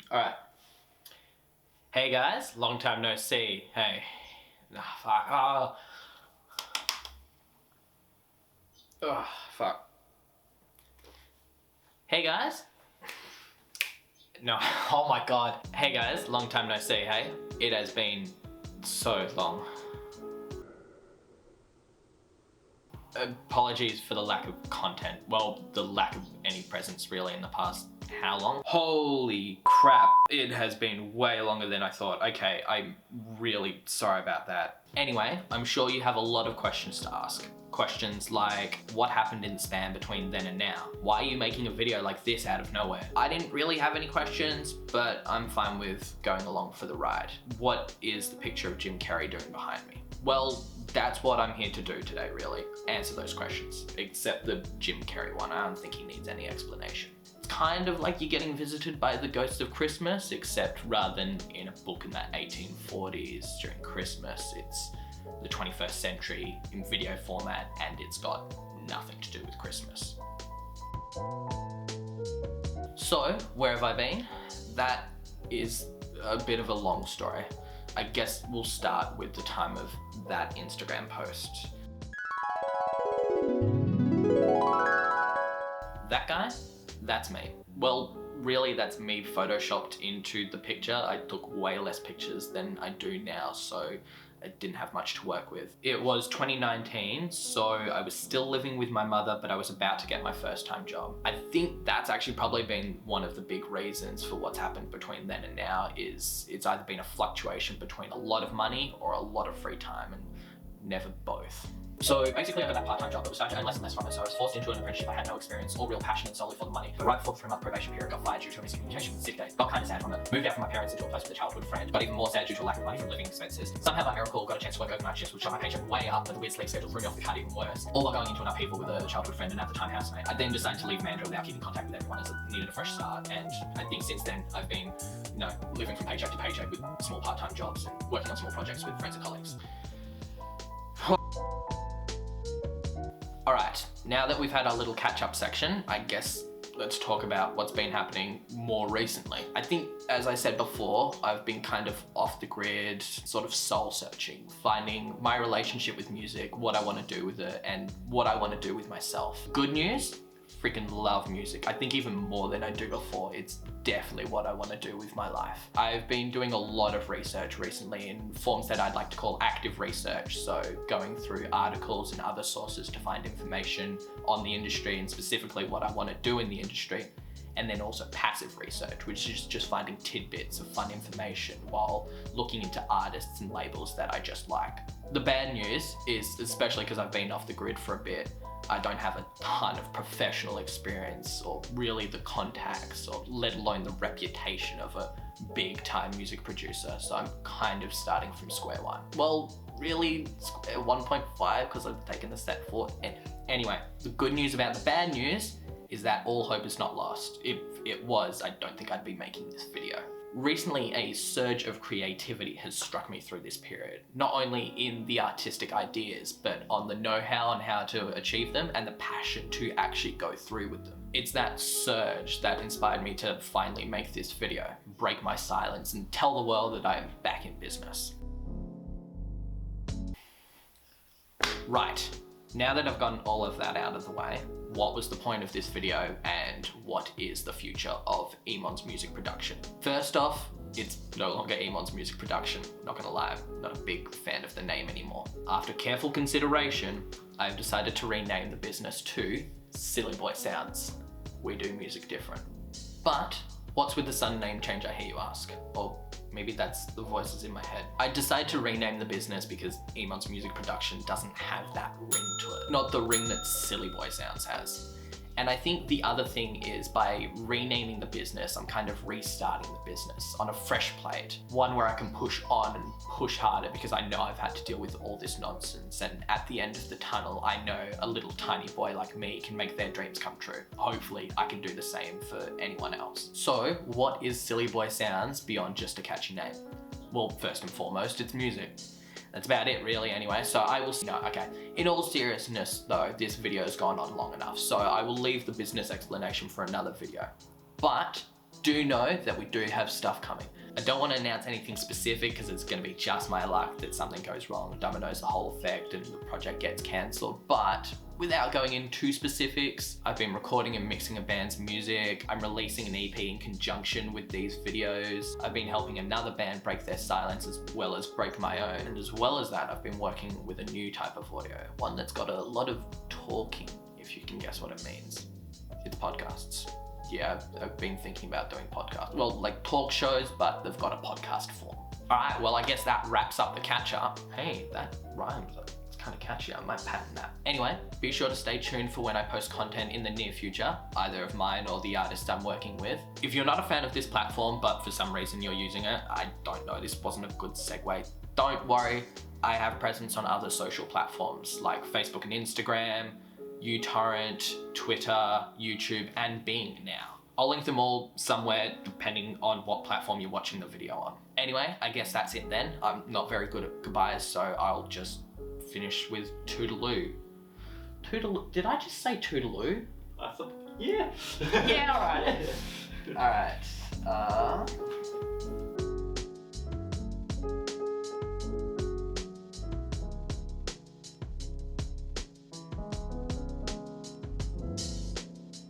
Alright. Hey guys, long time no see. Hey. Fuck. Fuck. Hey guys. No, oh my god. Hey guys, long time no see, hey? It has been so long. Apologies for the lack of content. Well, the lack of any presence really in the past how long? Holy crap, it has been way longer than I thought. Okay, I'm really sorry about that. Anyway, I'm sure you have a lot of questions to ask. Questions like, what happened in the span between then and now? Why are you making a video like this out of nowhere? I didn't really have any questions, but I'm fine with going along for the ride. What is the picture of Jim Carrey doing behind me? Well, that's what I'm here to do today, really. Answer those questions. Except the Jim Carrey one, I don't think he needs any explanation. It's kind of like you're getting visited by the ghost of Christmas, except rather than in a book in the 1840s during Christmas, it's the 21st century in video format, and it's got nothing to do with Christmas. So, where have I been? That is a bit of a long story. I guess we'll start with the time of that Instagram post. That guy? That's me. Well, really that's me photoshopped into the picture. I took way less pictures than I do now, so I didn't have much to work with. It was 2019, so I was still living with my mother, but I was about to get my first time job. I think that's actually probably been one of the big reasons for what's happened between then and now is it's either been a fluctuation between a lot of money or a lot of free time, and never both. So basically I got that part-time job that was starting to earn less and less from it, so I was forced into an apprenticeship. I had no experience or real passion and solely for the money. But right before the 3-month probation period, got fired due to a miscommunication with sick days. Got kind of sad from it. Moved out from my parents into a place with a childhood friend, but even more sad due to a lack of money from living expenses. Somehow by miracle got a chance to work overnight shifts, which shot my paycheck way up, but the weird sleep schedule threw me off the cart even worse. All while going into an upheaval with a childhood friend and at the time housemate. I then decided to leave Mandurah without keeping contact with everyone as I needed a fresh start, and I think since then I've been, living from paycheck to paycheck with small part-time jobs and working on small projects with friends and colleagues. Alright, now that we've had our little catch-up section, I guess let's talk about what's been happening more recently. I think, as I said before, I've been kind of off the grid, sort of soul searching, finding my relationship with music, what I want to do with it, and what I want to do with myself. Good news? Freaking love music. I think even more than I do before. It's definitely what I want to do with my life. I've been doing a lot of research recently in forms that I'd like to call active research. So going through articles and other sources to find information on the industry and specifically what I want to do in the industry. And then also passive research, which is just finding tidbits of fun information while looking into artists and labels that I just like. The bad news is, especially because I've been off the grid for a bit, I don't have a ton of professional experience or really the contacts or let alone the reputation of a big time music producer. So I'm kind of starting from square one. Well, really square 1.5 because I've taken the step forward. Anyway, the good news about the bad news is that all hope is not lost. If it was, I don't think I'd be making this video. Recently, a surge of creativity has struck me through this period, not only in the artistic ideas, but on the know-how on how to achieve them and the passion to actually go through with them. It's that surge that inspired me to finally make this video, break my silence, and tell the world that I am back in business. Right, now that I've gotten all of that out of the way, what was the point of this video and what is the future of Emon's music production? First off, it's no longer Emon's music production. Not gonna lie, I'm not a big fan of the name anymore. After careful consideration, I've decided to rename the business to Silly Boy Sounds. We do music different. But what's with the sudden name change, I hear you ask? Or maybe that's the voices in my head. I decided to rename the business because Emon's music production doesn't have that ring to it. Not the ring that Silly Boy Sounds has. And I think the other thing is by renaming the business, I'm kind of restarting the business on a fresh plate. One where I can push on and push harder because I know I've had to deal with all this nonsense. And at the end of the tunnel, I know a little tiny boy like me can make their dreams come true. Hopefully I can do the same for anyone else. So what is Silly Boy Sounds beyond just a catchy name? Well, first and foremost, it's music. That's about it really anyway, so I will, okay. In all seriousness though, this video has gone on long enough, so I will leave the business explanation for another video. But do know that we do have stuff coming. I don't want to announce anything specific because it's going to be just my luck that something goes wrong, dominoes the whole effect, and the project gets cancelled. But without going into specifics, I've been recording and mixing a band's music. I'm releasing an EP in conjunction with these videos. I've been helping another band break their silence as well as break my own. And as well as that, I've been working with a new type of audio, one that's got a lot of talking, if you can guess what it means. It's podcasts. Yeah, I've been thinking about doing podcasts. Well, like talk shows, but they've got a podcast form. All right, well, I guess that wraps up the catch up. Hey, that rhymes. It's kind of catchy. I might patent that. Anyway, be sure to stay tuned for when I post content in the near future, either of mine or the artist I'm working with. If you're not a fan of this platform, but for some reason you're using it, I don't know, this wasn't a good segue. Don't worry, I have presence on other social platforms like Facebook and Instagram, uTorrent, Twitter, YouTube, and Bing now. I'll link them all somewhere depending on what platform you're watching the video on. Anyway, I guess that's it then. I'm not very good at goodbyes, so I'll just finish with toodaloo. Toodaloo? Did I just say toodaloo? I thought, yeah. Yeah, alright. Alright.